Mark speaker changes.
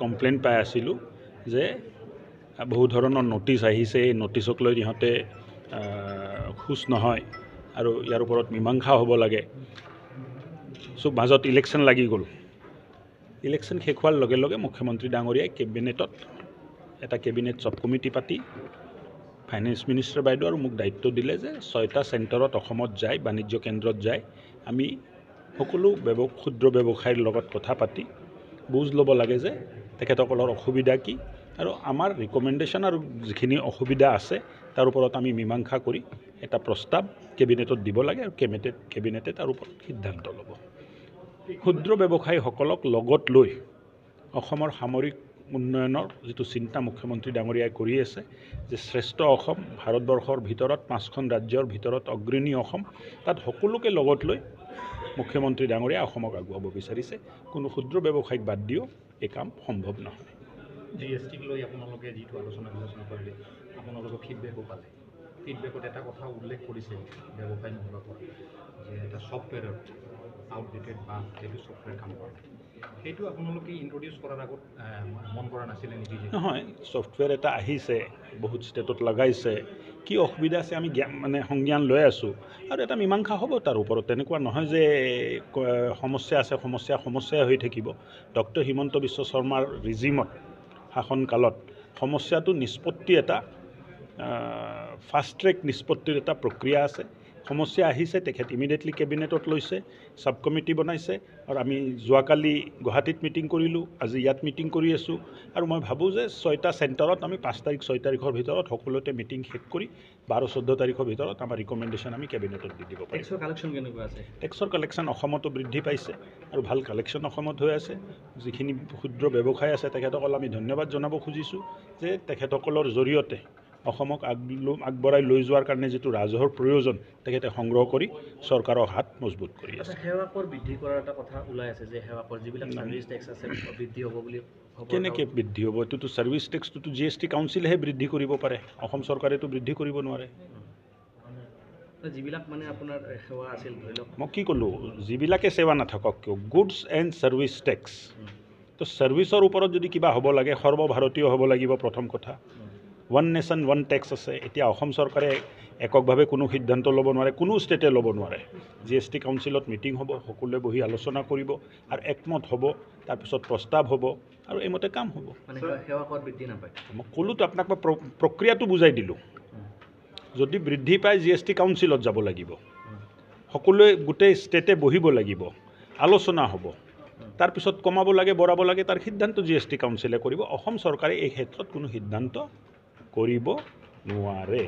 Speaker 1: Complain পাই আছিলোঁ যে বহু ধৰণৰ নটিচ আহিছে, এই নটিচক লৈ ইহঁতে খুচ নহয় আৰু ইয়াৰ ওপৰত মীমাংসা হ'ব লাগে। চ' মাজত ইলেকশ্যন লাগি গ'ল। ইলেকশ্যন শেষ হোৱাৰ লগে লগে মুখ্যমন্ত্ৰী ডাঙৰীয়াই কেবিনেটত এটা কেবিনেট সব কমিটি পাতি ফাইনেন্স মিনিষ্টাৰ বাইদেউ আৰু মোক দায়িত্ব দিলে যে 6টা চেণ্টাৰত অসমত যায়, বাণিজ্য কেন্দ্ৰত যায়, আমি সকলো ক্ষুদ্ৰ ব্যৱসায়ীৰ লগত কথা পাতি বুজ ল'ব লাগে যে তেখেতসকলৰ অসুবিধা কি আৰু আমাৰ ৰিকমেণ্ডেশ্যন আৰু যিখিনি অসুবিধা আছে তাৰ ওপৰত আমি মীমাংসা কৰি এটা প্ৰস্তাৱ কেবিনেটত দিব লাগে আৰু কেবিনেটে তাৰ ওপৰত সিদ্ধান্ত ল'ব। ক্ষুদ্ৰ ব্যৱসায়ীসকলক লগত লৈ অসমৰ সামৰিক উন্নয়নৰ যিটো চিন্তা মুখ্যমন্ত্ৰী ডাঙৰীয়াই কৰি আছে যে শ্ৰেষ্ঠ অসম, ভাৰতবৰ্ষৰ ভিতৰত 5খন ৰাজ্যৰ ভিতৰত অগ্ৰণী অসম, তাত সকলোকে লগত লৈ মুখ্যমন্ত্ৰী ডাঙৰীয়াই অসমক আগুৱাব বিচাৰিছে। কোনো ক্ষুদ্ৰ ব্যৱসায়িক বাদ দিও এই কাম সম্ভৱ নহয়।
Speaker 2: GSTক লৈ আপোনালোকে যিটো আলোচনা কৰিলে আপোনালোকৰ ফিডবেকো পালে। ফিডবেকত এটা কথা উল্লেখ কৰিছে ব্যৱসায়ী মহলৰ যে এটা ছফ্টৱেৰত আউটডেটেড বা সেইটো ছফ্টৱেৰ কাম কৰা নাই। সেইটো আপোনালোকে ইন্ট্ৰডিউচ কৰাৰ আগত মন কৰা নাছিলে নেকি?
Speaker 1: নহয়, ছফ্টৱেৰ এটা আহিছে, বহুত ষ্টেটত লগাইছে, কি অসুবিধা আছে আমি সংজ্ঞান লৈ আছোঁ আৰু এটা মীমাংসা হ'ব তাৰ ওপৰত। তেনেকুৱা নহয় যে সমস্যা আছে, সমস্যাই হৈ থাকিব। ডক্টৰ হিমন্ত বিশ্ব শৰ্মাৰ ৰিজিমত শাসনকালত সমস্যাটো নিষ্পত্তি এটা ফাষ্ট ট্ৰেক নিষ্পত্তিৰ এটা প্ৰক্ৰিয়া আছে। সমস্যা আহিছে, তেখেত ইমিডিয়েটলি কেবিনেটত লৈছে, সাব কমিটি বনাইছে আৰু আমি যোৱাকালি গুৱাহাটীত মিটিং কৰিলোঁ, আজি ইয়াত মিটিং কৰি আছোঁ আৰু মই ভাবোঁ যে 6টা চেণ্টাৰত আমি 5 তাৰিখ 6 তাৰিখৰ ভিতৰত সকলোতে মিটিং শেষ কৰি 12-14 তাৰিখৰ ভিতৰত আমাৰ ৰিকমেণ্ডেশ্যন আমি কেবিনেটত দি দিব পাৰিম।
Speaker 2: টেক্সৰ কালেকশ্যন কেনেকুৱা আছে?
Speaker 1: টেক্সৰ কালেকশ্যন অসমতো বৃদ্ধি পাইছে আৰু ভাল কালেকশ্যন অসমত হৈ আছে। যিখিনি ক্ষুদ্ৰ ব্যৱসায় আছে তেখেতসকল আমি ধন্যবাদ জনাব খুজিছোঁ যে তেখেতসকলৰ জৰিয়তে অসমক আগবঢ়াই লৈ যোৱাৰ কাৰণে যিটো ৰাজহৰ প্ৰয়োজন তেখেতে সংগ্ৰহ কৰি চৰকাৰৰ হাত মজবুত কৰি আছে।
Speaker 2: সেৱা কৰ বৃদ্ধি কৰাৰ এটা কথা ওলাই আছে যে সেৱা কৰ যিবিলাক চাৰ্ভিছ টেক্স আছে বৃদ্ধি হ'ব বুলি।
Speaker 1: কেনেকৈ বৃদ্ধি হ'ব? এইটোতো ছাৰ্ভিচ টেক্সটোতো GST কাউন্সিলেহে বৃদ্ধি কৰিব পাৰে, অসম চৰকাৰেতো বৃদ্ধি কৰিব নোৱাৰে।
Speaker 2: যিবিলাক আপোনাৰ সেৱা আছিল ধৰি লওক,
Speaker 1: মই কি ক'লোঁ, যিবিলাকে সেৱা নাথাকক কিয়, গুডছ এণ্ড ছাৰ্ভিচ টেক্স, তো ছাৰ্ভিচৰ ওপৰত যদি কিবা হ'ব লাগে সৰ্বভাৰতীয় হ'ব লাগিব। প্ৰথম কথা, ওৱান নেশ্যন ওৱান টেক্স আছে। এতিয়া অসম চৰকাৰে এককভাৱে কোনো সিদ্ধান্ত ল'ব নোৱাৰে, কোনো ষ্টেটে ল'ব নোৱাৰে। GST কাউন্সিলত মিটিং হ'ব, সকলোৱে বহি আলোচনা কৰিব আৰু একমত হ'ব, তাৰপিছত প্ৰস্তাৱ হ'ব আৰু এইমতে কাম হ'ব।
Speaker 2: সেৱা কৰ বৃদ্ধি নাপায়।
Speaker 1: মই ক'লোতো আপোনাক, মই প্ৰক্ৰিয়াটো বুজাই দিলোঁ। যদি বৃদ্ধি পায় GST কাউন্সিলত যাব লাগিব, সকলোৱে গোটেই ষ্টেটে বহিব লাগিব, আলোচনা হ'ব, তাৰপিছত কমাব লাগে বঢ়াব লাগে তাৰ সিদ্ধান্ত GST কাউন্সিলে কৰিব। অসম চৰকাৰে এই ক্ষেত্ৰত কোনো সিদ্ধান্ত কৰিব নোৱাৰে।